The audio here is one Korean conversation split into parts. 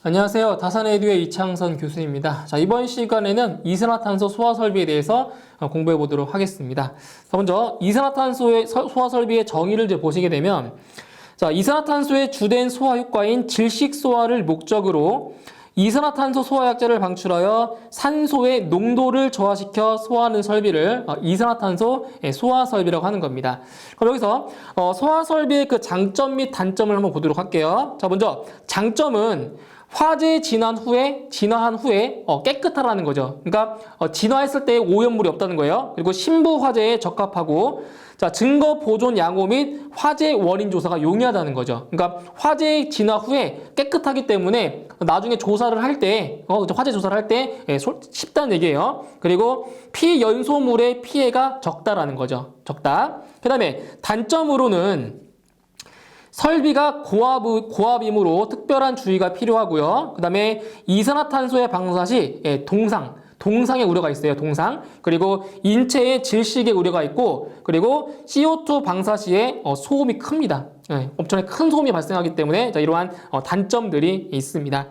안녕하세요. 다산에듀의 이창선 교수입니다. 자, 이번 시간에는 이산화탄소 소화 설비에 대해서 공부해 보도록 하겠습니다. 자, 먼저 이산화탄소의 소화 설비의 정의를 이제 보시게 되면, 자, 이산화탄소의 주된 소화 효과인 질식 소화를 목적으로 이산화탄소 소화약제를 방출하여 산소의 농도를 저하시켜 소화하는 설비를 이산화탄소 소화 설비라고 하는 겁니다. 그럼 여기서 소화 설비의 그 장점 및 단점을 한번 보도록 할게요. 자, 먼저 장점은 화재 진화한 후에 깨끗하다는 거죠. 그러니까 진화했을 때 오염물이 없다는 거예요. 그리고 신부 화재에 적합하고, 자, 증거 보존 양호 및 화재 원인 조사가 용이하다는 거죠. 그러니까 화재 진화 후에 깨끗하기 때문에 나중에 조사를 할 때, 화재 조사를 할 때 쉽다는 얘기예요. 그리고 피연소물의 피해가 적다라는 거죠. 적다. 그 다음에 단점으로는 설비가 고압이므로 특별한 주의가 필요하고요. 그 다음에 이산화탄소의 방사 시 동상의 우려가 있어요. 동상. 그리고 인체의 질식의 우려가 있고, 그리고 CO2 방사 시에 소음이 큽니다. 엄청나게 큰 소음이 발생하기 때문에 이러한 단점들이 있습니다.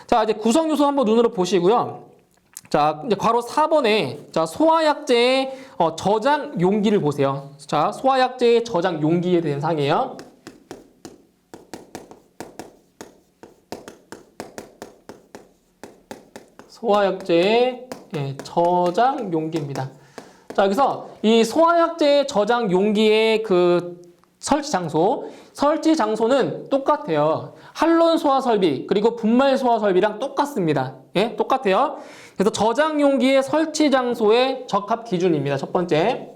자, 이제 구성 요소 한번 눈으로 보시고요. 자, 이제 괄호 4번에 소화약제의 저장 용기를 보세요. 자, 소화약제의 저장 용기에 대한 사항이에요. 소화약제의 저장 용기입니다. 자, 여기서 이 소화약제의 저장 용기의 그 설치 장소는 똑같아요. 한론 소화 설비 그리고 분말 소화 설비랑 똑같습니다. 예, 똑같아요. 그래서 저장 용기의 설치 장소의 적합 기준입니다. 첫 번째.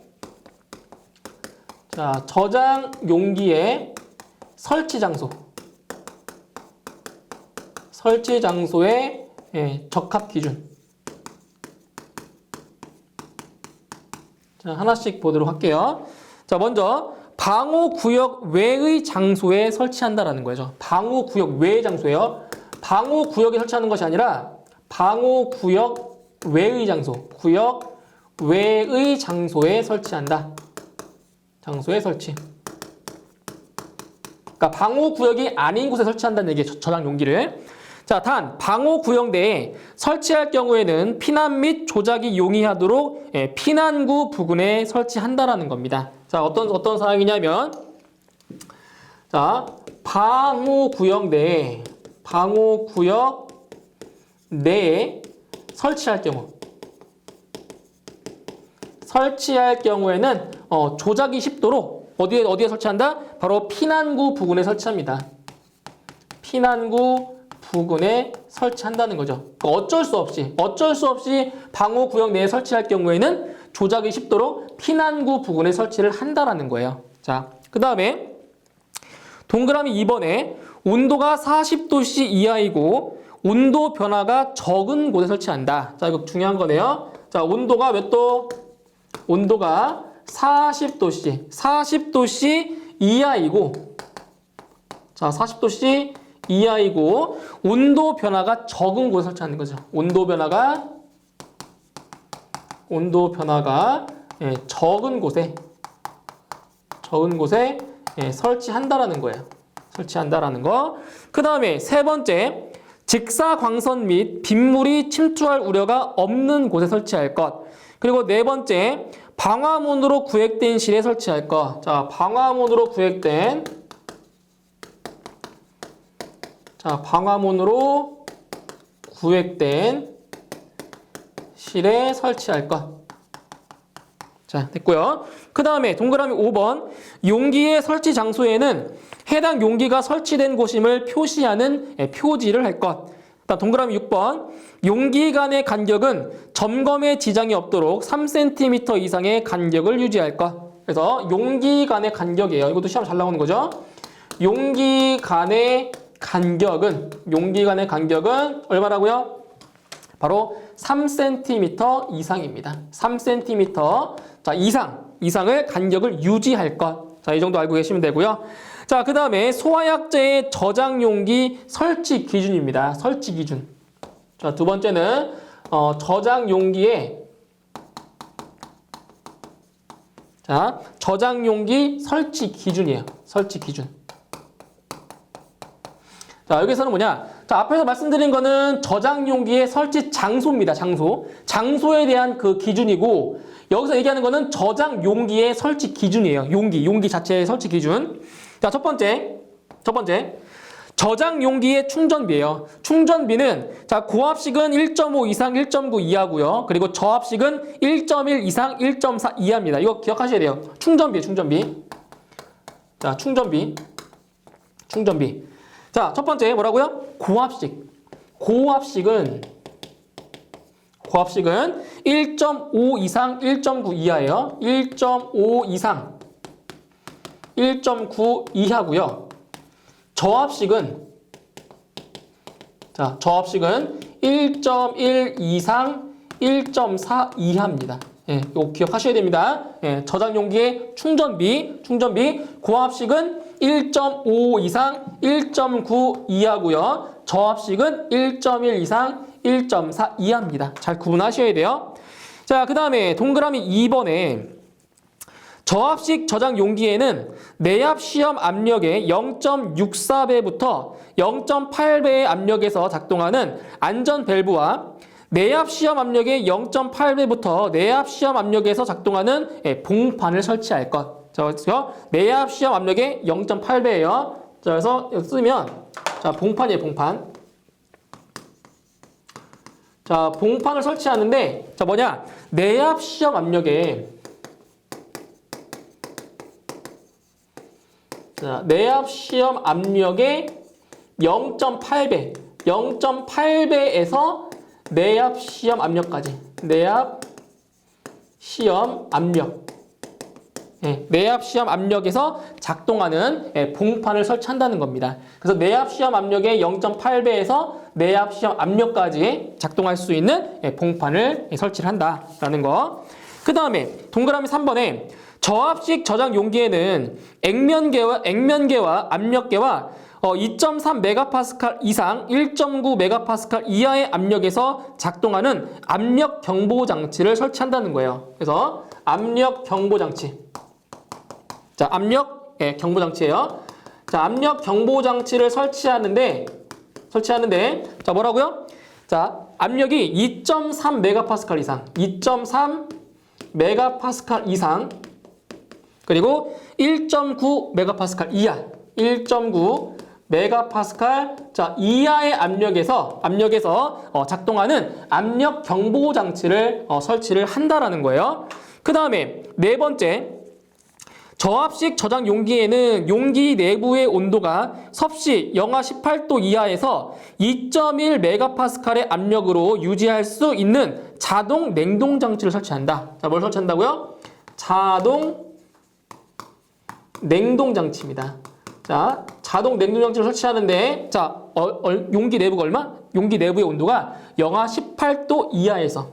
자, 저장 용기의 설치 장소의 적합 기준. 자, 하나씩 보도록 할게요. 자, 먼저 방호구역 외의 장소에 설치한다라는 거죠. 방호구역 외의 장소예요. 방호구역에 설치하는 것이 아니라 방호구역 외의 장소, 구역 외의 장소에 설치한다. 장소에 설치. 그러니까 방호구역이 아닌 곳에 설치한다는 얘기예요. 저장 용기를. 자, 단 방호구역 내에 설치할 경우에는 피난 및 조작이 용이하도록 피난구 부근에 설치한다라는 겁니다. 자, 어떤 사항이냐면, 자, 방호구역 내에 설치할 경우에는 조작이 쉽도록 어디에 설치한다? 바로 피난구 부근에 설치합니다. 피난구 부근에 설치한다는 거죠. 어쩔 수 없이 방호구역 내에 설치할 경우에는 조작이 쉽도록 피난구 부근에 설치를 한다라는 거예요. 자, 그 다음에 동그라미 2번에 온도가 40도씨 이하이고 온도 변화가 적은 곳에 설치한다. 자, 이거 중요한 거네요. 자, 온도가 몇 도? 온도가 40도씨 이하이고, 자, 40도씨 이하이고 온도 변화가 적은 곳에 설치하는 거죠. 온도 변화가 적은 곳에 설치한다라는 거예요. 설치한다라는 거. 그 다음에 세 번째, 직사광선 및 빗물이 침투할 우려가 없는 곳에 설치할 것. 그리고 네 번째, 방화문으로 구획된 실에 설치할 것. 자, 방화문으로 구획된 실에 설치할 것. 자, 됐고요. 그 다음에 동그라미 5번, 용기의 설치 장소에는 해당 용기가 설치된 곳임을 표시하는 표지를 할 것. 그다음 동그라미 6번, 용기 간의 간격은 점검에 지장이 없도록 3cm 이상의 간격을 유지할 것. 그래서 용기 간의 간격이에요. 이것도 시험 잘 나오는 거죠. 용기 간의 간격은 얼마라고요? 바로 3cm 이상입니다. 3cm 이상을 간격을 유지할 것. 자, 이 정도 알고 계시면 되고요. 자, 그 다음에 소화약제의 저장 용기 설치 기준입니다. 설치 기준. 자, 두 번째는 저장 용기의 저장 용기 설치 기준이에요. 설치 기준. 자, 여기서는 뭐냐? 자, 자, 앞에서 말씀드린 거는 저장 용기의 설치 장소입니다. 장소에 대한 그 기준이고, 여기서 얘기하는 거는 저장 용기의 설치 기준이에요. 용기 자체의 설치 기준. 자, 첫 번째. 저장 용기의 충전비예요. 충전비는 자, 고압식은 1.5 이상 1.9 이하고요. 그리고 저압식은 1.1 이상 1.4 이하입니다. 이거 기억하셔야 돼요. 충전비. 자, 충전비. 자, 첫 번째 뭐라고요? 고압식은 1.5 이상 1.9 이하예요. 1.5 이상 1.9 이하고요. 저압식은 1.1 이상 1.4 이하입니다. 예, 이거 기억하셔야 됩니다. 예, 저장 용기의 충전비 고압식은 1.5 이상 1.9 이하고요. 저압식은 1.1 이상 1.4 이하입니다. 잘 구분하셔야 돼요. 자, 그 다음에 동그라미 2번에 저압식 저장 용기에는 내압 시험 압력의 0.64배부터 0.8배의 압력에서 작동하는 안전 밸브와 내압 시험 압력의 0.8배부터 내압 시험 압력에서 작동하는 봉판을 설치할 것. 그래서 내압 시험 압력의 0.8배예요. 자, 그래서 여기 쓰면 자, 봉판이에요, 봉판. 자, 봉판을 설치하는데 자, 뭐냐? 내압 시험 압력의 내압 시험 압력의 0.8배, 0.8배에서 내압 시험 압력까지. 내압 시험 압력. 네, 내압 시험 압력에서 작동하는 봉판을 설치한다는 겁니다. 그래서 내압 시험 압력의 0.8배에서 내압 시험 압력까지 작동할 수 있는 봉판을 설치를 한다라는 거. 그 다음에 동그라미 3번에 저압식 저장 용기에는 액면계와 압력계와 2.3MPa 이상 1.9MPa 이하의 압력에서 작동하는 압력 경보 장치를 설치한다는 거예요. 그래서 압력 경보 장치. 자, 압력 경보 장치예요. 자, 압력 경보 장치를 설치하는데 자, 뭐라고요? 자, 압력이 2.3MPa 이상, 2.3MPa 이상 그리고 1.9MPa 이하, 1.9MPa 자, 이하의 압력에서 작동하는 압력 경보 장치를 설치를 한다라는 거예요. 그 다음에 네 번째, 저압식 저장 용기에는 용기 내부의 온도가 섭씨 영하 18도 이하에서 2.1MPa의 압력으로 유지할 수 있는 자동 냉동 장치를 설치한다. 자, 뭘 설치한다고요? 자동 냉동 장치입니다. 자, 자동 냉동 장치를 설치하는데, 자, 용기 내부가 얼마? 용기 내부의 온도가 영하 18도 이하에서,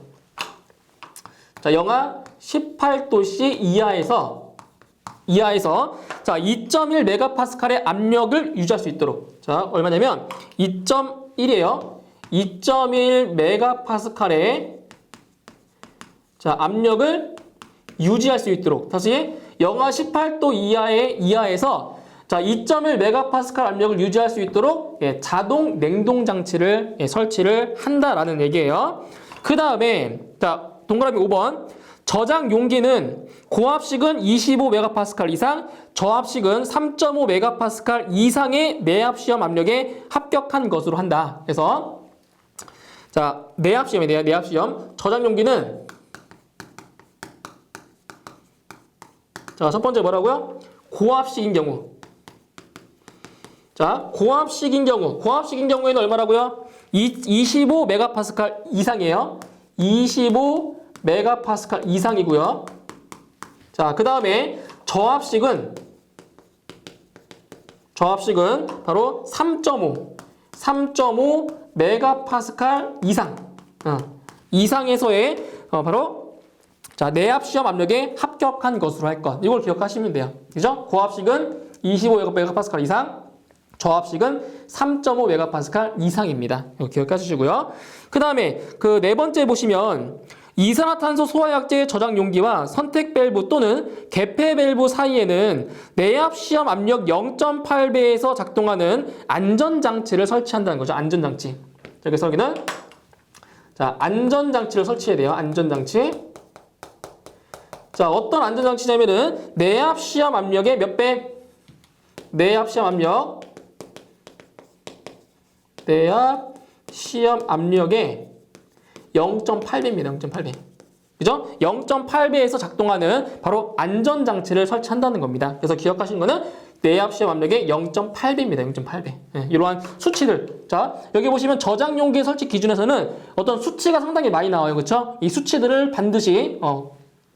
자, 영하 18도씨 이하에서, 자, 2.1MPa의 압력을 유지할 수 있도록. 자, 얼마냐면, 2.1이에요. 2.1MPa의 자, 압력을 유지할 수 있도록. 다시, 영하 18도 이하에서 자, 2.1MPa 압력을 유지할 수 있도록 자동 냉동 장치를 설치를 한다라는 얘기예요. 그 다음에 자, 동그라미 5번. 저장 용기는 고압식은 25MPa 이상, 저압식은 3.5MPa 이상의 내압 시험 압력에 합격한 것으로 한다. 그래서 자, 내압 시험이에요. 내압 시험. 저장 용기는 자, 첫 번째 뭐라고요? 고압식인 경우. 자, 고압식인 경우에는 얼마라고요? 25MPa 이상이에요. 25MPa 이상이고요. 자, 그 다음에 저압식은 바로 3.5MPa 이상. 이상에서의 바로 자, 내압 시험 압력에 합격한 것으로 할 것. 이걸 기억하시면 돼요. 그죠? 고압식은 25MPa 이상, 저압식은 3.5MPa 이상입니다. 이거 기억하시고요. 그 다음에 그 네 번째 보시면 이산화탄소 소화약제의 저장 용기와 선택 밸브 또는 개폐 밸브 사이에는 내압 시험 압력 0.8배에서 작동하는 안전장치를 설치한다는 거죠. 안전장치. 자, 그래서 여기는 자, 안전장치를 설치해야 돼요. 안전장치. 자, 어떤 안전장치냐면은 내압 시험 압력의 몇 배? 내압 시험 압력의 0.8배입니다. 0.8배. 그죠? 0.8배에서 작동하는 바로 안전장치를 설치한다는 겁니다. 그래서 기억하시는 거는 내압 시험 압력의 0.8배입니다. 0.8배. 네, 이러한 수치들. 자, 여기 보시면 저장 용기 설치 기준에서는 어떤 수치가 상당히 많이 나와요. 그렇죠? 이 수치들을 반드시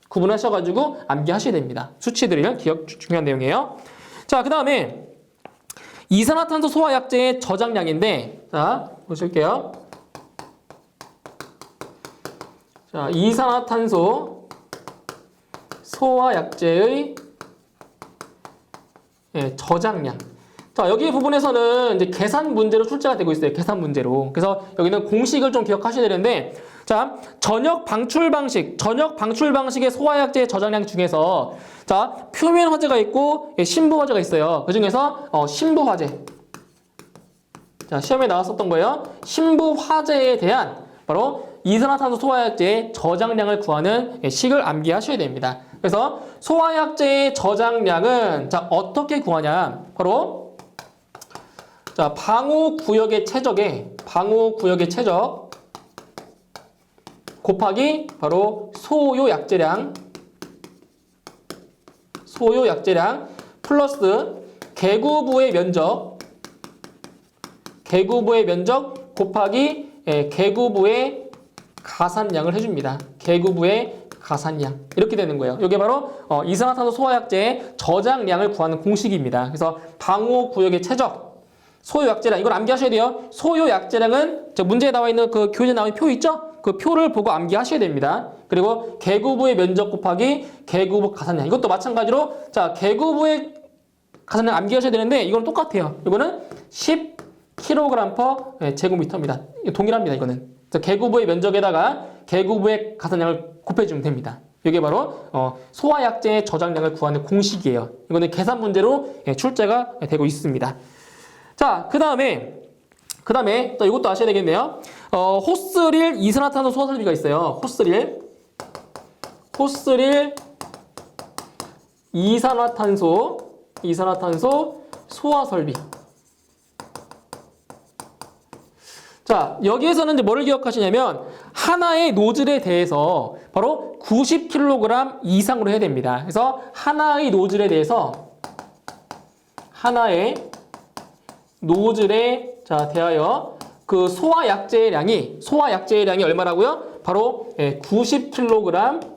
구분하셔가지고 암기하셔야 됩니다. 수치들을 중요한 내용이에요. 자, 그 다음에 이산화탄소 소화약제의 저장량인데, 자, 보실게요. 자, 이산화탄소 소화약제의 저장량. 자, 여기 부분에서는 이제 계산 문제로 출제가 되고 있어요. 계산 문제로. 그래서 여기는 공식을 좀 기억하셔야 되는데, 자, 전역 방출 방식의 소화약제의 저장량 중에서, 자, 표면 화재가 있고, 심부 화재가 있어요. 그 중에서, 심부 화재. 자, 시험에 나왔었던 거예요. 심부 화재에 대한, 바로 이산화탄소 소화약제의 저장량을 구하는 식을 암기하셔야 됩니다. 그래서 소화약제의 저장량은, 자, 어떻게 구하냐. 바로, 자, 방호구역의 최적, 곱하기 바로 소요약제량 플러스 개구부의 면적 곱하기 개구부의 가산량을 해줍니다. 개구부의 가산량. 이렇게 되는 거예요. 이게 바로 이산화탄소 소화약제의 저장량을 구하는 공식입니다. 그래서 방호구역의 최적, 소요약제량. 이걸 암기하셔야 돼요. 소요약제량은 문제에 나와 있는 그 교재에 나와 있는 표 있죠? 그 표를 보고 암기하셔야 됩니다. 그리고 개구부의 면적 곱하기 개구부 가산량. 이것도 마찬가지로, 자, 개구부의 가산량 암기하셔야 되는데 이건 똑같아요. 이거는 10kg/제곱미터입니다. 동일합니다. 이거는. 그래서 개구부의 면적에다가 개구부의 가산량을 곱해주면 됩니다. 이게 바로 소화약제의 저장량을 구하는 공식이에요. 이거는 계산 문제로 출제가 되고 있습니다. 자, 그 다음에 또 이것도 아셔야 되겠네요. 호스릴 이산화탄소 소화 설비가 있어요. 호스릴 이산화탄소 소화 설비. 자, 여기에서는 이제 뭐를 기억하시냐면 하나의 노즐에 대해서 바로 90kg 이상으로 해야 됩니다. 그래서 하나의 노즐에 대하여 그 소화약제의 양이 얼마라고요? 바로 90kg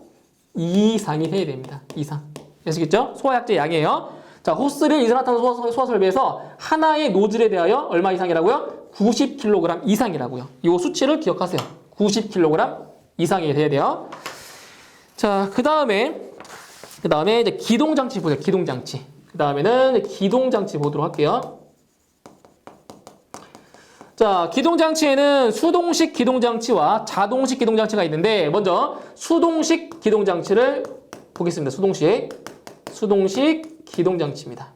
이상이 돼야 됩니다. 이상. 아시겠죠? 소화약제 양이에요. 자, 호스릴 이산화탄소 소화 설비에서 하나의 노즐에 대하여 얼마 이상이라고요? 90kg 이상이라고요. 이 수치를 기억하세요. 90kg 이상이 돼야 돼요. 자, 그 다음에 이제 기동장치 보세요. 기동장치. 그 다음에는 기동장치 보도록 할게요. 자, 기동장치에는 수동식 기동장치와 자동식 기동장치가 있는데, 먼저 수동식 기동장치를 보겠습니다. 수동식 기동장치입니다.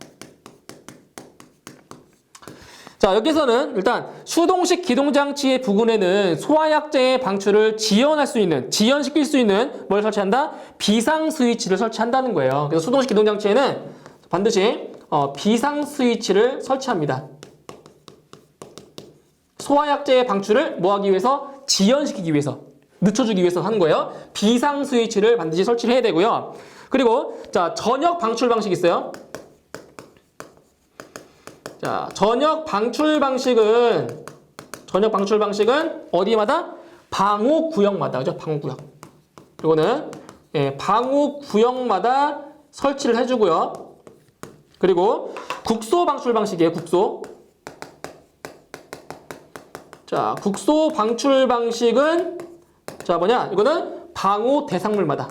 자, 여기서는 일단 수동식 기동장치의 부근에는 소화약제의 방출을 지연시킬 수 있는 뭘 설치한다? 비상 스위치를 설치한다는 거예요. 그래서 수동식 기동장치에는 반드시 비상 스위치를 설치합니다. 소화약제의 방출을 뭐 하기 위해서? 지연시키기 위해서, 늦춰주기 위해서 하는 거예요. 비상 스위치를 반드시 설치를 해야 되고요. 그리고 자, 전역 방출 방식이 있어요. 자, 전역 방출 방식은 어디마다? 방호구역마다. 그죠? 방호구역. 이거는 방호구역마다 설치를 해주고요. 그리고 국소 방출 방식이에요. 자, 국소 방출 방식은 자, 뭐냐? 이거는 방호 대상물마다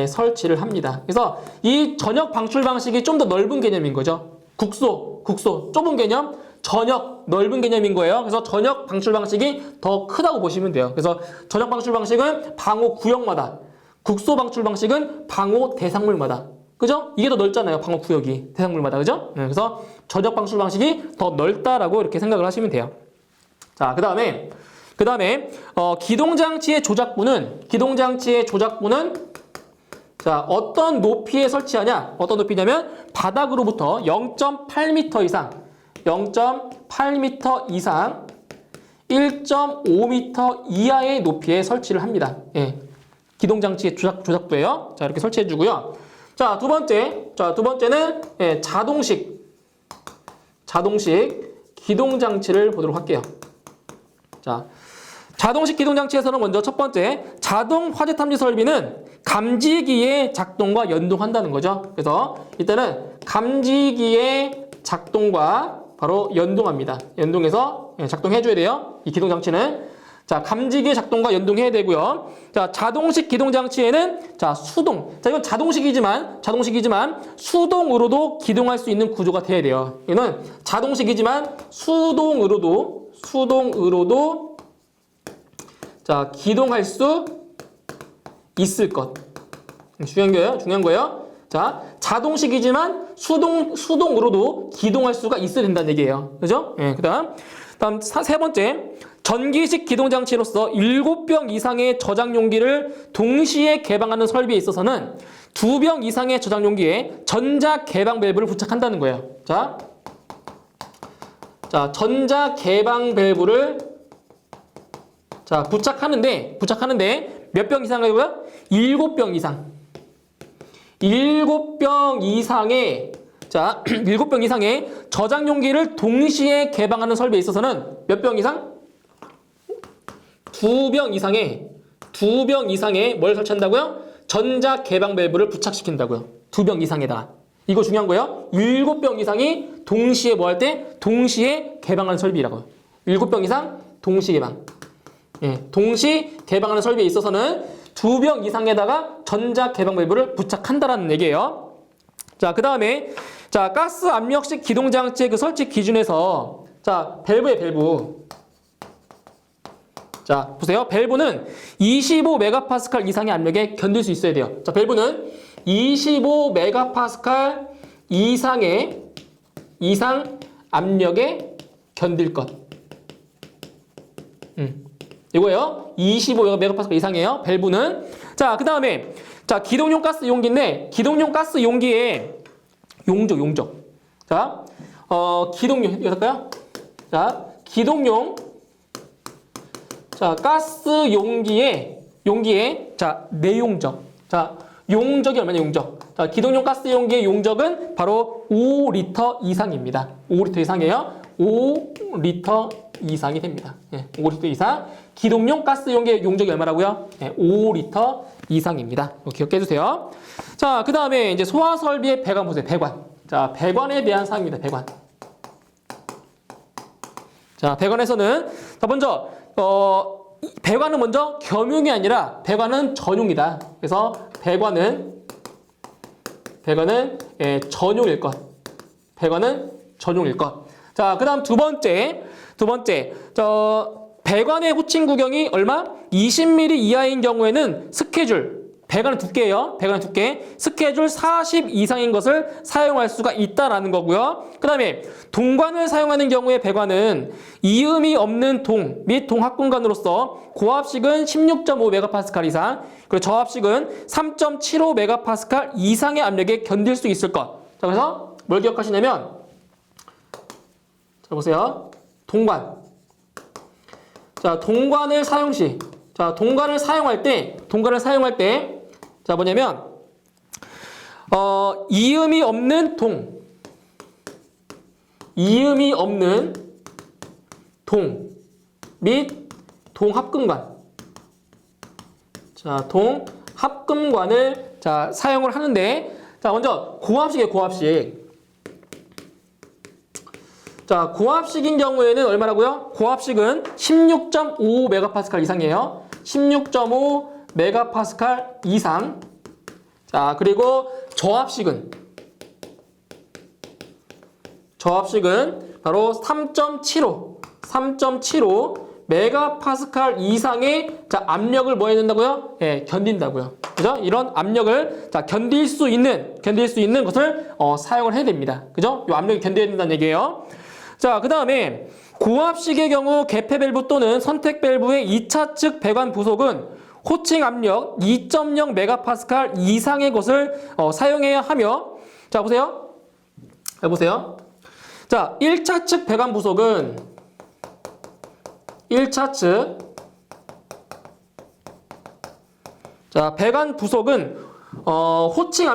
설치를 합니다. 그래서 이 전역 방출 방식이 좀 더 넓은 개념인 거죠. 국소 좁은 개념, 전역 더 넓은 개념인 거예요. 그래서 전역 방출 방식이 더 크다고 보시면 돼요. 그래서 전역 방출 방식은 방호 구역마다, 국소 방출 방식은 방호 대상물마다. 그죠? 이게 더 넓잖아요. 방호 구역이 대상물마다. 그죠? 그래서 전역 방출 방식이 더 넓다라고 이렇게 생각을 하시면 돼요. 자, 그다음에 기동장치의 조작부는 자, 어떤 높이에 설치하냐? 어떤 높이냐면 바닥으로부터 0.8m 이상 1.5m 이하의 높이에 설치를 합니다. 예. 기동장치의 조작부예요. 자, 이렇게 설치해 주고요. 자, 두 번째는 예, 자동식 기동장치를 보도록 할게요. 자, 자동식 기동장치에서는 먼저 첫 번째, 자동 화재 탐지 설비는 감지기의 작동과 연동한다는 거죠. 그래서 이때는 감지기의 작동과 바로 연동합니다. 연동해서 작동해줘야 돼요. 이 기동장치는. 자, 감지기의 작동과 연동해야 되고요. 자, 자동식 기동장치에는 자, 수동. 자, 이건 자동식이지만 수동으로도 기동할 수 있는 구조가 돼야 돼요. 이거는 자동식이지만 수동으로도 자, 기동할 수 있을 것. 중요한 거예요. 자, 자동식이지만 수동으로도 기동할 수가 있어야 된다는 얘기예요. 그죠? 예, 그다음 세 번째, 전기식 기동장치로서 7병 이상의 저장 용기를 동시에 개방하는 설비에 있어서는 2병 이상의 저장 용기에 전자 개방 밸브를 부착한다는 거예요. 자, 전자 개방 밸브를 자, 부착하는데 몇 병 이상이고요? 7병 이상. 7병 이상의 자, 7병 이상의 저장 용기를 동시에 개방하는 설비에 있어서는 몇 병 이상? 2병 이상의 뭘 설치한다고요? 전자 개방 밸브를 부착시킨다고요. 2병 이상에다가. 이거 중요한 거예요. 7병 이상이 동시에 뭐 할 때? 동시에 개방하는 설비라고요. 7병 이상 동시 개방. 예, 동시 개방하는 설비에 있어서는 2병 이상에다가 전자 개방 밸브를 부착한다라는 얘기예요. 자, 그다음에 자, 가스 압력식 기동장치의 그 설치 기준에서 자, 밸브. 자, 보세요. 밸브는 25메가파스칼 이상의 압력에 견딜 수 있어야 돼요. 자, 밸브는 25메가파스칼 이상 압력에 견딜 것. 이거예요. 25메가파스칼 이상이에요. 밸브는. 자, 그다음에 자, 기동용 가스 용기인데 기동용 가스 용기에 용적. 자, 기동용 이거 할까요? 자, 기동용 자, 가스 용기에 자, 내용적. 자, 용적이 얼마냐, 용적. 자, 기동용 가스 용기의 용적은 바로 5리터 이상입니다. 5리터 이상이에요. 5리터 이상이 됩니다. 예, 5리터 이상. 기동용 가스 용기의 용적이 얼마라고요? 예, 5리터 이상입니다. 기억해 주세요. 자, 그 다음에 이제 소화 설비의 배관 보세요. 배관. 자, 배관에 대한 사항입니다. 배관. 자, 배관에서는 자, 먼저 배관은 먼저 겸용이 아니라 배관은 전용이다. 그래서 배관은 전용일 것. 배관은 전용일 것. 자, 그다음 두 번째. 배관의 호칭 구경이 얼마? 20mm 이하인 경우에는 배관은 두께예요. 배관은 두께. 스케줄 40 이상인 것을 사용할 수가 있다라는 거고요. 그 다음에 동관을 사용하는 경우에 배관은 이음이 없는 동 및 동합공간으로서 고압식은 16.5메가파스칼 이상, 그리고 저압식은 3.75메가파스칼 이상의 압력에 견딜 수 있을 것. 자, 그래서 뭘 기억하시냐면, 자, 보세요. 동관. 자, 동관을 사용할 때, 자, 뭐냐면, 이음이 없는 동 및 동합금관. 자, 동합금관을 자, 사용을 하는데, 자, 먼저 고압식이에요, 고압식. 자, 고압식인 경우에는 얼마라고요? 고압식은 16.5메가파스칼 이상이에요. 16.5메가파스칼 이상. 자, 그리고 저압식은 바로 3.75 메가파스칼 이상의 자, 압력을 뭐 해야 된다고요? 예, 견딘다고요. 그죠? 이런 압력을 자, 견딜 수 있는 것을 사용을 해야 됩니다. 그죠? 이 압력이 견뎌야 된다는 얘기예요. 자, 그다음에 고압식의 경우 개폐 밸브 또는 선택 밸브의 2차 측 배관 부속은 호칭 압력 2.0 메가파스칼 이상의 것을 사용해야 하며 자, 보세요. 해보세요. 자, 1차 측 배관 부속은 1차 측 자, 배관 부속은 호칭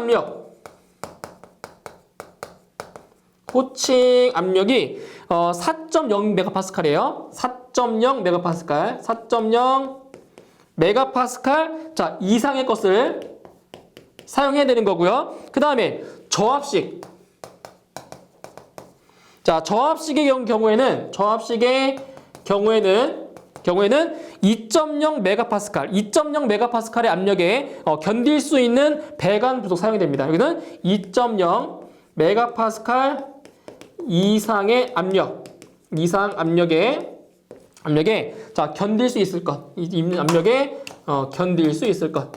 압력이 4.0 메가파스칼이에요. 4.0 메가파스칼. 4.0 메가파스칼 자, 이상의 것을 사용해야 되는 거고요. 그다음에 저압식. 자, 저압식의 경우에는 2.0 메가파스칼, 2.0 메가파스칼의 압력에 견딜 수 있는 배관 부속 사용이 됩니다. 여기는 2.0 메가파스칼 이상의 압력에 자, 견딜 수 있을 것. 이 압력에 견딜 수 있을 것.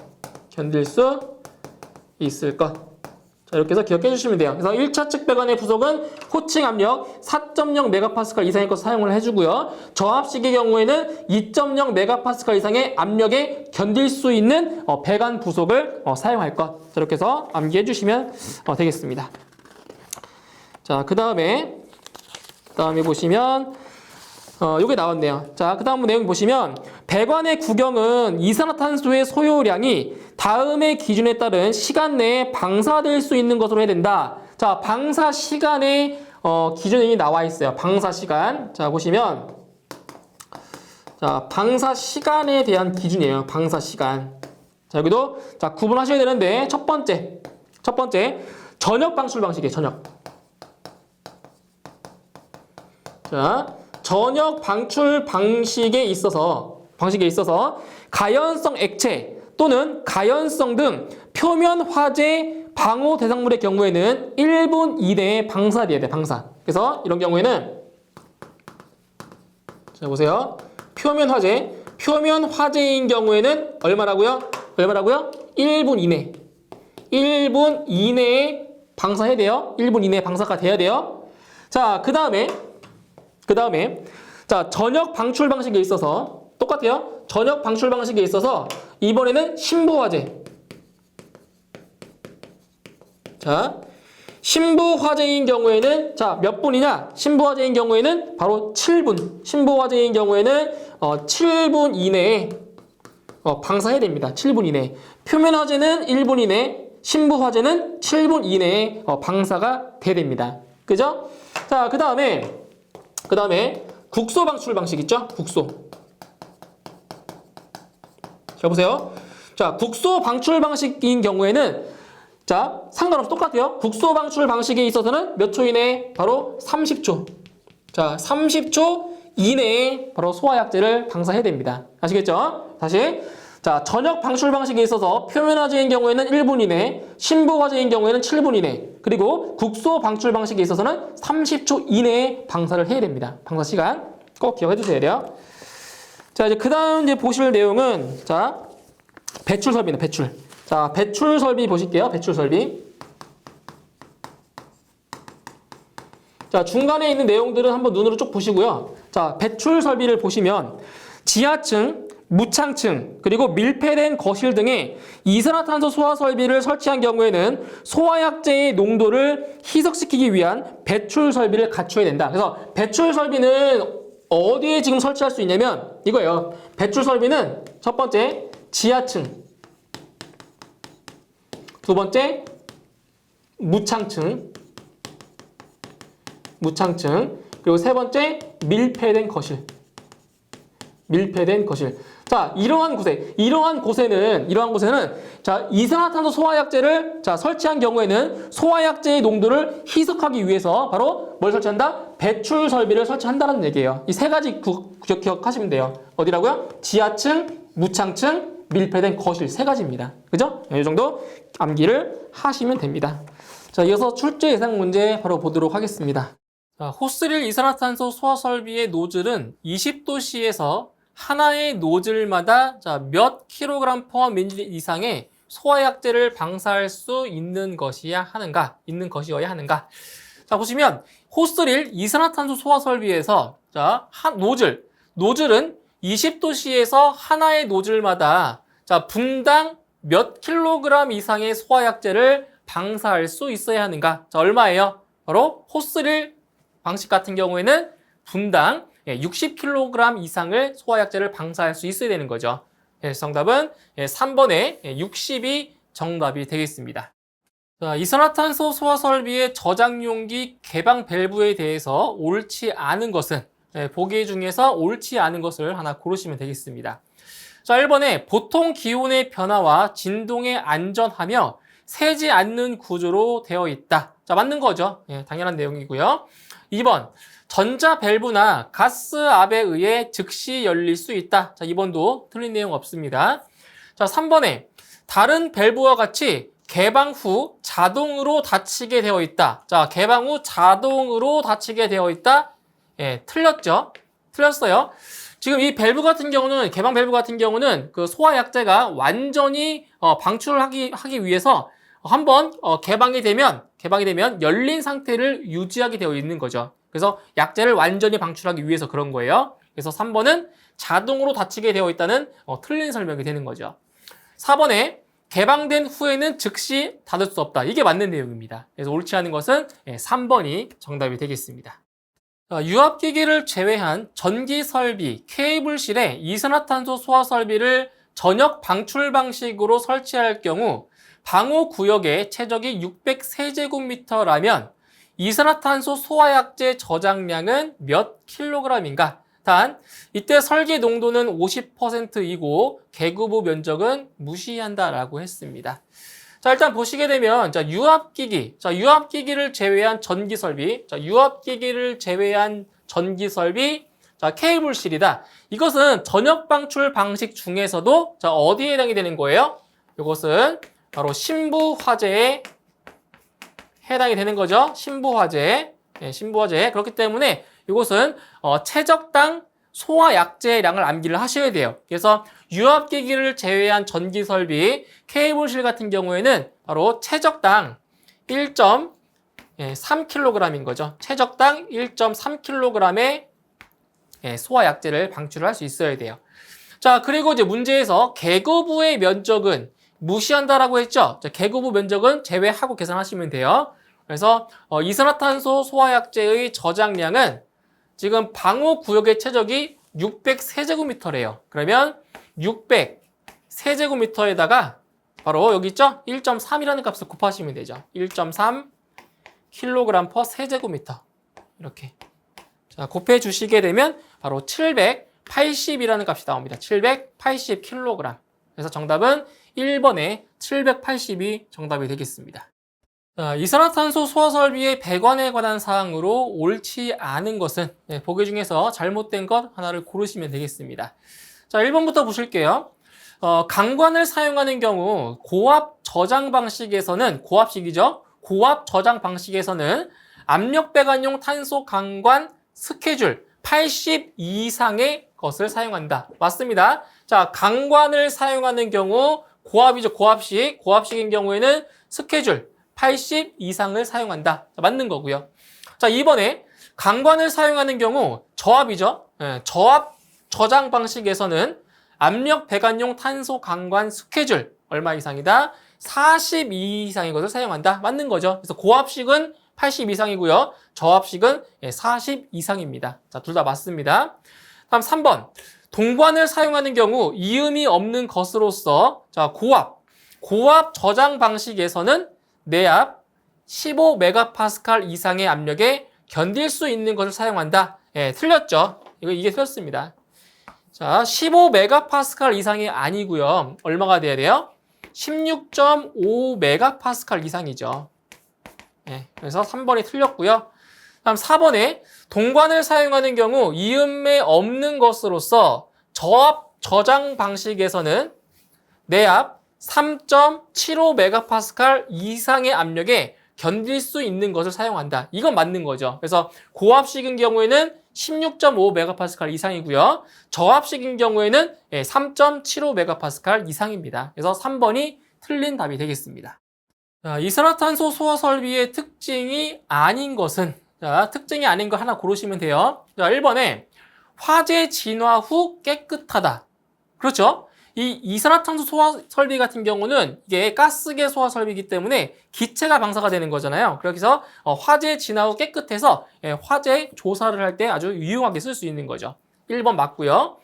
자, 이렇게 해서 기억해 주시면 돼요. 그래서 1차 측 배관의 부속은 호칭 압력 4.0 메가파스칼 이상의 것을 사용을 해주고요. 저압식의 경우에는 2.0 메가파스칼 이상의 압력에 견딜 수 있는 배관 부속을 사용할 것. 자, 이렇게 해서 암기해 주시면 되겠습니다. 자, 그 다음에 보시면 요게 나왔네요. 자, 그 다음 내용 보시면 배관의 구경은 이산화탄소의 소요량이 다음의 기준에 따른 시간 내에 방사될 수 있는 것으로 해야 된다. 자, 방사 시간의 기준이 나와 있어요. 방사 시간. 자, 보시면 자, 방사 시간에 대한 기준이에요. 방사 시간. 자, 여기도 자, 구분하셔야 되는데 첫 번째 전역 방출 방식이에요. 자, 전역 방출 방식에 있어서 가연성 액체 또는 가연성 등 표면 화재 방호 대상물의 경우에는 1분 이내에 방사돼야 돼. 방사. 그래서 이런 경우에는 자, 보세요. 표면 화재인 경우에는 얼마라고요? 1분 이내에 방사해야 돼요. 1분 이내에 방사가 돼야 돼요. 자, 그 다음에 자, 전역 방출 방식에 있어서 똑같아요. 전역 방출 방식에 있어서 이번에는 신부화재. 자, 신부화재인 경우에는 자, 몇 분이냐? 신부화재인 경우에는 바로 7분. 신부화재인 경우에는 7분 이내에 방사해야 됩니다. 7분 이내에. 표면화재는 1분 이내, 신부화재는 7분 이내에 방사가 돼야 됩니다. 그죠? 자, 그 다음에 국소 방출 방식 있죠? 국소. 자, 보세요. 자, 국소 방출 방식인 경우에는 자, 상관없이 똑같아요. 국소 방출 방식에 있어서는 몇 초 이내에? 바로 30초. 자, 30초 이내에 바로 소화약제를 방사해야 됩니다. 아시겠죠? 다시. 자, 전역 방출 방식에 있어서 표면화재인 경우에는 1분 이내, 신부화재인 경우에는 7분 이내, 그리고 국소 방출 방식에 있어서는 30초 이내에 방사를 해야 됩니다. 방사 시간 꼭 기억해 주셔야 돼요. 자, 이제 그 다음 이제 보실 내용은 자, 배출 설비입니다. 배출. 자, 배출 설비 보실게요. 배출 설비. 자, 중간에 있는 내용들은 한번 눈으로 쭉 보시고요. 자, 배출 설비를 보시면 지하층, 무창층, 그리고 밀폐된 거실 등에 이산화탄소 소화 설비를 설치한 경우에는 소화약제의 농도를 희석시키기 위한 배출 설비를 갖춰야 된다. 그래서 배출 설비는 어디에 지금 설치할 수 있냐면 이거예요. 배출 설비는 첫 번째 지하층, 두 번째 무창층, 그리고 세 번째 밀폐된 거실. 자, 이러한 곳에는 자, 이산화탄소 소화약제를 자, 설치한 경우에는 소화약제의 농도를 희석하기 위해서 바로 뭘 설치한다? 배출 설비를 설치한다는 얘기예요. 이 세 가지 기억하시면 돼요. 어디라고요? 지하층, 무창층, 밀폐된 거실 세 가지입니다. 그죠? 이 정도 암기를 하시면 됩니다. 자, 이어서 출제 예상 문제 바로 보도록 하겠습니다. 호스릴 이산화탄소 소화 설비의 노즐은 20도씨에서 하나의 노즐마다 몇 킬로그램 퍼 밀리리터 이상의 소화약제를 방사할 수 있는 것이어야 하는가? 자, 보시면 호스릴 이산화탄소 소화 설비에서 노즐은 20도씨에서 하나의 노즐마다 분당 몇 킬로그램 이상의 소화약제를 방사할 수 있어야 하는가? 자, 얼마예요? 바로 호스릴 방식 같은 경우에는 분당 60kg 이상을 소화약제를 방사할 수 있어야 되는 거죠. 그래서 정답은 3번에 60이 정답이 되겠습니다. 자, 이산화탄소 소화 설비의 저장 용기 개방 밸브에 대해서 옳지 않은 것은 보기 중에서 옳지 않은 것을 하나 고르시면 되겠습니다. 자, 1번에 보통 기온의 변화와 진동에 안전하며 새지 않는 구조로 되어 있다. 자, 맞는 거죠. 당연한 내용이고요. 2번, 전자 밸브나 가스압에 의해 즉시 열릴 수 있다. 자, 2번도 틀린 내용 없습니다. 자, 3번에 다른 밸브와 같이 개방 후 자동으로 닫히게 되어 있다. 자, 개방 후 자동으로 닫히게 되어 있다. 틀렸죠? 틀렸어요. 지금 이 밸브 같은 경우는, 개방 밸브 같은 경우는 그 소화약제가 완전히 방출을 하기 위해서 한번 개방이 되면 열린 상태를 유지하게 되어 있는 거죠. 그래서 약제를 완전히 방출하기 위해서 그런 거예요. 그래서 3번은 자동으로 닫히게 되어 있다는 틀린 설명이 되는 거죠. 4번에 개방된 후에는 즉시 닫을 수 없다. 이게 맞는 내용입니다. 그래서 옳지 않은 것은 3번이 정답이 되겠습니다. 유압기기를 제외한 전기 설비, 케이블실에 이산화탄소 소화 설비를 전역 방출 방식으로 설치할 경우 방호 구역의 최적이 600세제곱미터라면 이산화탄소 소화약제 저장량은 몇 킬로그램인가? 단, 이때 설계 농도는 50%이고 개구부 면적은 무시한다라고 했습니다. 자, 일단 보시게 되면 유압기기를 제외한 전기 설비, 케이블실이다. 이것은 전역 방출 방식 중에서도 어디에 해당이 되는 거예요? 이것은 바로 신부 화재에 해당이 되는 거죠. 신부 화재. 그렇기 때문에 이것은 최적당 소화약제량을 암기를 하셔야 돼요. 그래서 유압기기를 제외한 전기 설비, 케이블실 같은 경우에는 바로 최적당 1.3kg인 거죠. 최적당 1.3kg의 소화약제를 방출을 할 수 있어야 돼요. 자, 그리고 이제 문제에서 개거부의 면적은 무시한다라고 했죠. 자, 개거부 면적은 제외하고 계산하시면 돼요. 그래서 이산화탄소 소화약제의 저장량은 지금 방호 구역의 최적이 600세제곱미터래요. 그러면 600세제곱미터에다가 바로 여기 있죠? 1.3이라는 값을 곱하시면 되죠. 1.3kg per 세제곱미터. 이렇게. 자, 곱해 주시게 되면 바로 780이라는 값이 나옵니다. 780kg. 그래서 정답은 1번에 780이 정답이 되겠습니다. 자, 이산화탄소 소화 설비의 배관에 관한 사항으로 옳지 않은 것은 보기 중에서 잘못된 것 하나를 고르시면 되겠습니다. 자, 1번부터 보실게요. 강관을 사용하는 경우 고압 저장 방식에서는 고압 저장 방식에서는 압력 배관용 탄소 강관 스케줄 80 이상의 것을 사용한다. 맞습니다. 자, 강관을 사용하는 경우 고압식인 경우에는 스케줄 80 이상을 사용한다. 자, 맞는 거고요. 자, 2번에 강관을 사용하는 경우 저압 저장 방식에서는 압력 배관용 탄소 강관 스케줄 얼마 이상이다? 40 이상의 것을 사용한다. 맞는 거죠. 그래서 고압식은 80 이상이고요. 저압식은 40 이상입니다. 자, 둘 다 맞습니다. 다음 3번. 동관을 사용하는 경우 이음이 없는 것으로서 고압 저장 방식에서는 내압 15메가파스칼 이상의 압력에 견딜 수 있는 것을 사용한다. 틀렸죠? 이게 틀렸습니다. 자, 15메가파스칼 이상이 아니고요. 얼마가 돼야 돼요? 16.5메가파스칼 이상이죠. 그래서 3번이 틀렸고요. 다음 4번에 동관을 사용하는 경우 이음에 없는 것으로서 저압 저장 방식에서는 내압 3.75메가파스칼 이상의 압력에 견딜 수 있는 것을 사용한다. 이건 맞는 거죠. 그래서 고압식인 경우에는 16.5MPa 이상이고요. 저압식인 경우에는 3.75MPa 이상입니다. 그래서 3번이 틀린 답이 되겠습니다. 자, 이산화탄소 소화 설비의 특징이 아닌 것은, 자, 특징이 아닌 거 하나 고르시면 돼요. 자, 1번에 화재 진화 후 깨끗하다. 그렇죠? 이 이산화탄소 소화 설비 같은 경우는 이게 가스계 소화 설비이기 때문에 기체가 방사가 되는 거잖아요. 그래서 화재 진화 후 깨끗해서 화재 조사를 할 때 아주 유용하게 쓸 수 있는 거죠. 1번 맞고요.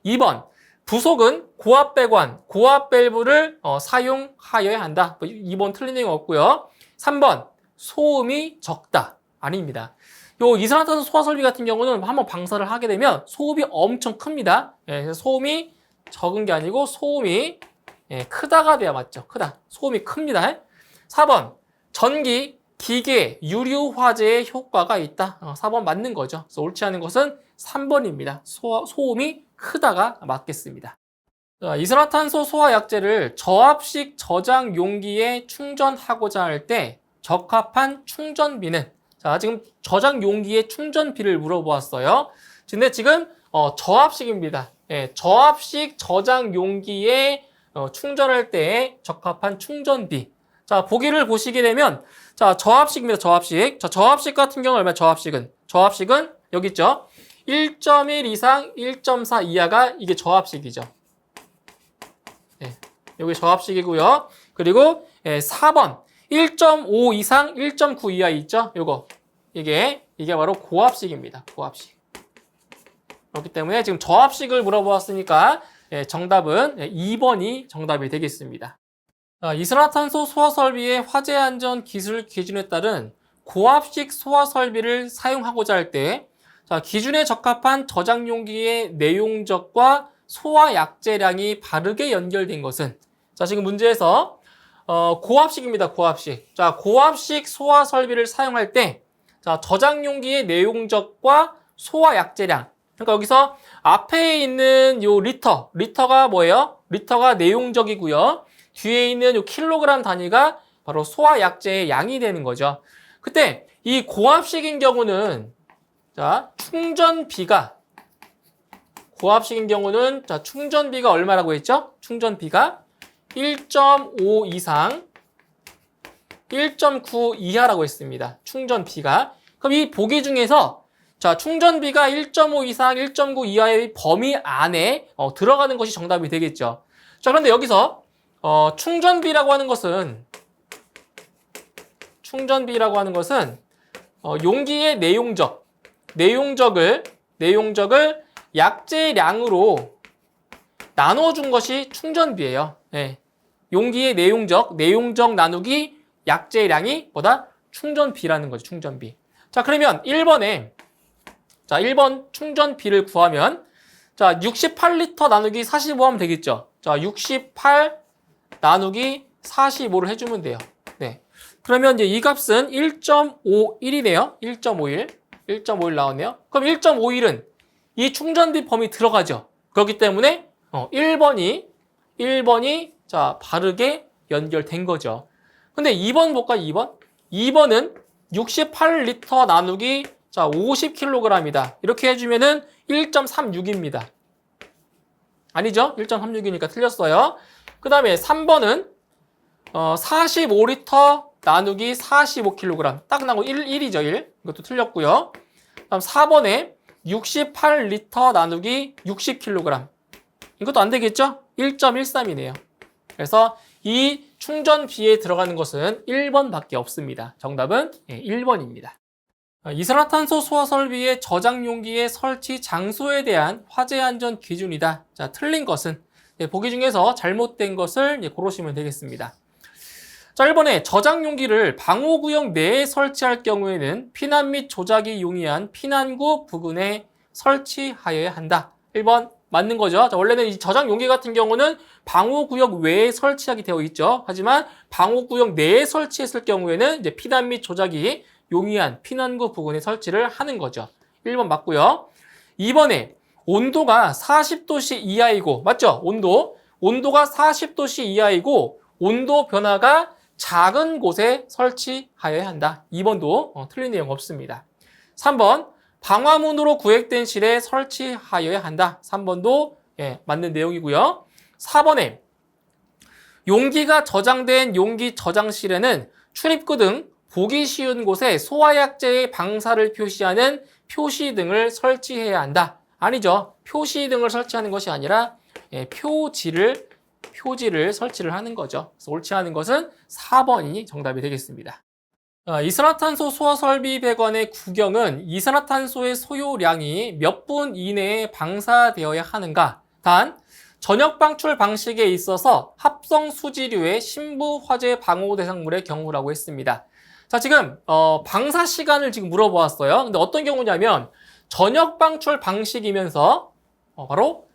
2번 부속은 고압 배관, 고압 밸브를 사용하여야 한다. 2번 틀린 내용 없고요. 3번 소음이 적다. 아닙니다. 요 이산화탄소 소화 설비 같은 경우는 한번 방사를 하게 되면 소음이 엄청 큽니다. 그래서 소음이 적은 게 아니고 소음이 크다가 돼야 맞죠. 크다. 소음이 큽니다. 4번 전기, 기계, 유류 화재에 효과가 있다. 4번 맞는 거죠. 그래서 옳지 않은 것은 3번입니다. 소음이 크다가 맞겠습니다. 자, 이산화탄소 소화약제를 저압식 저장 용기에 충전하고자 할 때 적합한 충전비는, 자, 지금 저장 용기의 충전비를 물어보았어요. 근데 지금 저압식입니다. 저압식 저장 용기에 충전할 때 적합한 충전비. 자, 보기를 보시게 되면, 자, 저압식입니다. 저압식. 자, 저압식 같은 경우는 얼마나 저압식은? 저압식은 여기 있죠. 1.1 이상 1.4 이하가 이게 저압식이죠. 여기 저압식이고요. 그리고 4번 1.5 이상 1.9 이하 있죠. 요거. 이게 바로 고압식입니다. 고압식. 그렇기 때문에 지금 저압식을 물어보았으니까 정답은 2번이 정답이 되겠습니다. 이산화탄소 소화 설비의 화재 안전 기술 기준에 따른 고압식 소화 설비를 사용하고자 할 때, 자, 기준에 적합한 저장 용기의 내용적과 소화 약제량이 바르게 연결된 것은, 자, 지금 문제에서 고압식입니다. 고압식. 자, 고압식 소화 설비를 사용할 때, 자, 저장 용기의 내용적과 소화 약제량. 그러니까 여기서 앞에 있는 요 리터가 뭐예요? 리터가 내용적이고요. 뒤에 있는 요 킬로그램 단위가 바로 소화 약제의 양이 되는 거죠. 그때 이 고압식인 경우는, 자, 고압식인 경우는, 자, 충전비가 얼마라고 했죠? 충전비가 1.5 이상 1.9 이하라고 했습니다. 충전비가. 그럼 이 보기 중에서, 자, 충전비가 1.5 이상 1.9 이하의 범위 안에 들어가는 것이 정답이 되겠죠. 자, 그런데 여기서 충전비라고 하는 것은 용기의 내용적을 약제량으로 나눠준 것이 충전비예요. 네. 용기의 내용적 나누기 약제량이 뭐다? 충전비라는 거죠. 충전비. 자, 그러면 1번 충전비를 구하면, 자, 68리터 나누기 45 하면 되겠죠. 자, 68 나누기 45를 해주면 돼요. 네. 그러면 이제 이 값은 1.51이네요. 1.51 나왔네요. 그럼 1.51은 이 충전비 범위 들어가죠. 그렇기 때문에 1번이 자, 바르게 연결된 거죠. 근데 2번 볼까요? 2번은 68리터 나누기, 자, 50kg이다. 이렇게 해주면은 1.36입니다. 아니죠? 1.36이니까 틀렸어요. 그 다음에 3번은 45리터 나누기 45kg. 딱 나오고 1이죠. 1. 이것도 틀렸고요. 다음 4번에 68리터 나누기 60kg. 이것도 안 되겠죠? 1.13이네요. 그래서 이 충전비에 들어가는 것은 1번밖에 없습니다. 정답은 1번입니다. 이산화탄소 소화 설비의 저장 용기의 설치 장소에 대한 화재 안전 기준이다. 자, 틀린 것은, 보기 중에서 잘못된 것을 고르시면 되겠습니다. 자, 1번에 저장 용기를 방호구역 내에 설치할 경우에는 피난 및 조작이 용이한 피난구 부근에 설치하여야 한다. 1번 맞는 거죠. 자, 원래는 이 저장 용기 같은 경우는 방호구역 외에 설치하게 되어 있죠. 하지만 방호구역 내에 설치했을 경우에는 이제 피난 및 조작이 용이한 피난구 부근에 설치를 하는 거죠. 1번 맞고요. 2번에 온도가 40도씨 이하이고, 맞죠? 온도가 40도씨 이하이고 온도 변화가 작은 곳에 설치하여야 한다. 2번도 틀린 내용 없습니다. 3번 방화문으로 구획된 실에 설치하여야 한다. 3번도 맞는 내용이고요. 4번에 용기가 저장된 용기 저장실에는 출입구 등 보기 쉬운 곳에 소화약제의 방사를 표시하는 표시등을 설치해야 한다. 아니죠. 표시등을 설치하는 것이 아니라 표지를 설치를 하는 거죠. 그래서 옳지 않은 것은 4번이 정답이 되겠습니다. 이산화탄소 소화설비 배관의 구경은 이산화탄소의 소요량이 몇 분 이내에 방사되어야 하는가? 단, 전역 방출 방식에 있어서 합성 수지류의 신부 화재 방호 대상물의 경우라고 했습니다. 자, 지금 방사 시간을 지금 물어보았어요. 근데 어떤 경우냐면 전역 방출 방식이면서 바로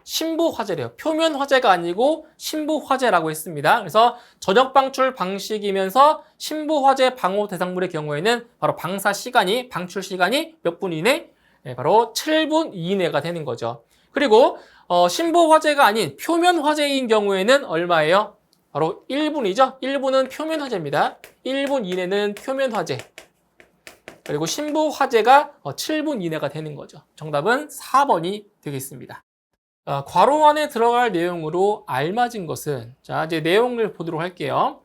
신부 화재래요. 표면 화재가 아니고 신부 화재라고 했습니다. 그래서 전역 방출 방식이면서 신부 화재 방호 대상물의 경우에는 바로 방사 시간이 방출 시간이 몇 분 이내? 바로 7분 이내가 되는 거죠. 그리고 신부 화재가 아닌 표면 화재인 경우에는 얼마예요? 바로 1분이죠. 1분은 표면 화재입니다. 1분 이내는 표면 화재. 그리고 신부 화재가 7분 이내가 되는 거죠. 정답은 4번이 되겠습니다. 괄호 안에 들어갈 내용으로 알맞은 것은, 자, 이제 내용을 보도록 할게요.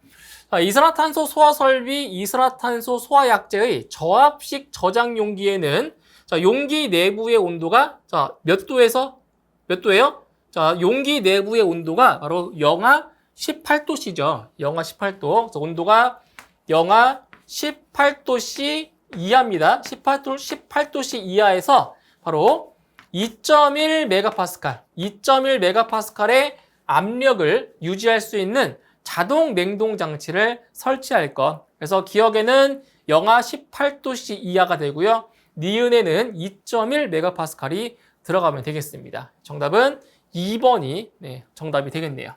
이산화탄소 소화 설비, 이산화탄소 소화약제의 저압식 저장 용기에는 용기 내부의 온도가 몇 도에서 몇 도예요? 자, 용기 내부의 온도가 바로 영하 18도씨죠. 영하 18도. 그래서 온도가 영하 18도씨 이하입니다. 18도씨 이하에서 바로 2.1메가파스칼, 2.1메가파스칼의 압력을 유지할 수 있는 자동 냉동 장치를 설치할 것. 그래서 기억에는 영하 18도씨 이하가 되고요. 니은에는 2.1메가파스칼이 들어가면 되겠습니다. 정답은 2번이 정답이 되겠네요.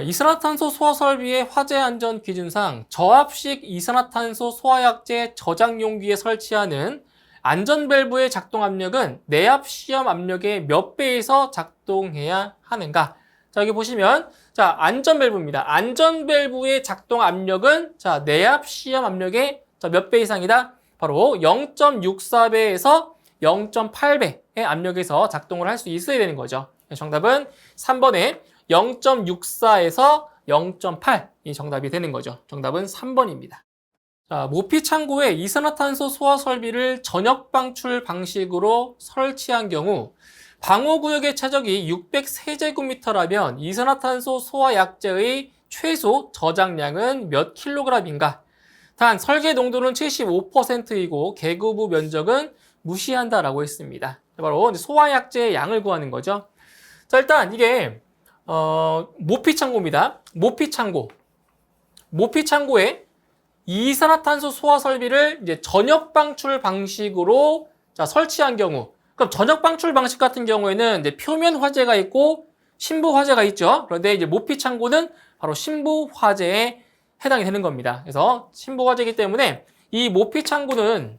이산화탄소 소화 설비의 화재 안전 기준상 저압식 이산화탄소 소화약제 저장 용기에 설치하는 안전 밸브의 작동 압력은 내압 시험 압력의 몇 배에서 작동해야 하는가? 자, 여기 보시면 안전 밸브입니다. 안전 밸브의 작동 압력은 내압 시험 압력의 몇 배 이상이다? 바로 0.64배에서 0.8배의 압력에서 작동을 할 수 있어야 되는 거죠. 정답은 3번에 0.64에서 0.8이 정답이 되는 거죠. 정답은 3번입니다. 자, 모피 창고에 이산화탄소 소화 설비를 전역 방출 방식으로 설치한 경우 방호구역의 최적이 600세제곱미터라면 이산화탄소 소화 약제의 최소 저장량은 몇 킬로그램인가? 단 설계 농도는 75%이고 계급부 면적은 무시한다라고 했습니다. 바로 소화 약제의 양을 구하는 거죠. 자, 일단 이게 모피 창고입니다. 모피 창고에 이산화탄소 소화 설비를 이제 전역 방출 방식으로 설치한 경우, 그럼 전역 방출 방식 같은 경우에는 이제 표면 화재가 있고 신부 화재가 있죠. 그런데 이제 모피 창고는 바로 신부 화재에 해당이 되는 겁니다. 그래서 신부 화재이기 때문에 이 모피 창고는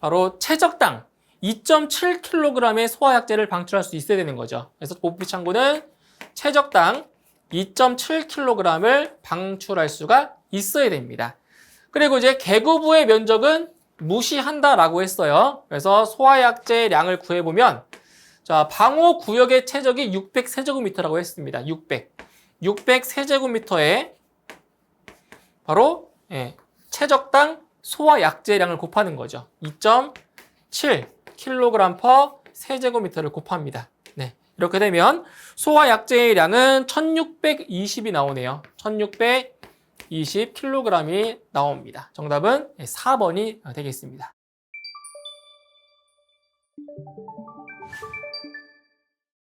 바로 최적당 2.7kg의 소화약제를 방출할 수 있어야 되는 거죠. 그래서 모피 창고는 최적당 2.7kg을 방출할 수가 있어야 됩니다. 그리고 이제 계구부의 면적은 무시한다라고 했어요. 그래서 소화약제 량을 구해보면 방호 구역의 최적이 600세제곱미터라고 했습니다. 600세제곱미터에 바로 최적당 소화약제량을 곱하는 거죠. 2.7kg/세제곱미터를 곱합니다. 이렇게 되면 소화약제의 량은 1620이 나오네요. 1620kg이 나옵니다. 정답은 4번이 되겠습니다.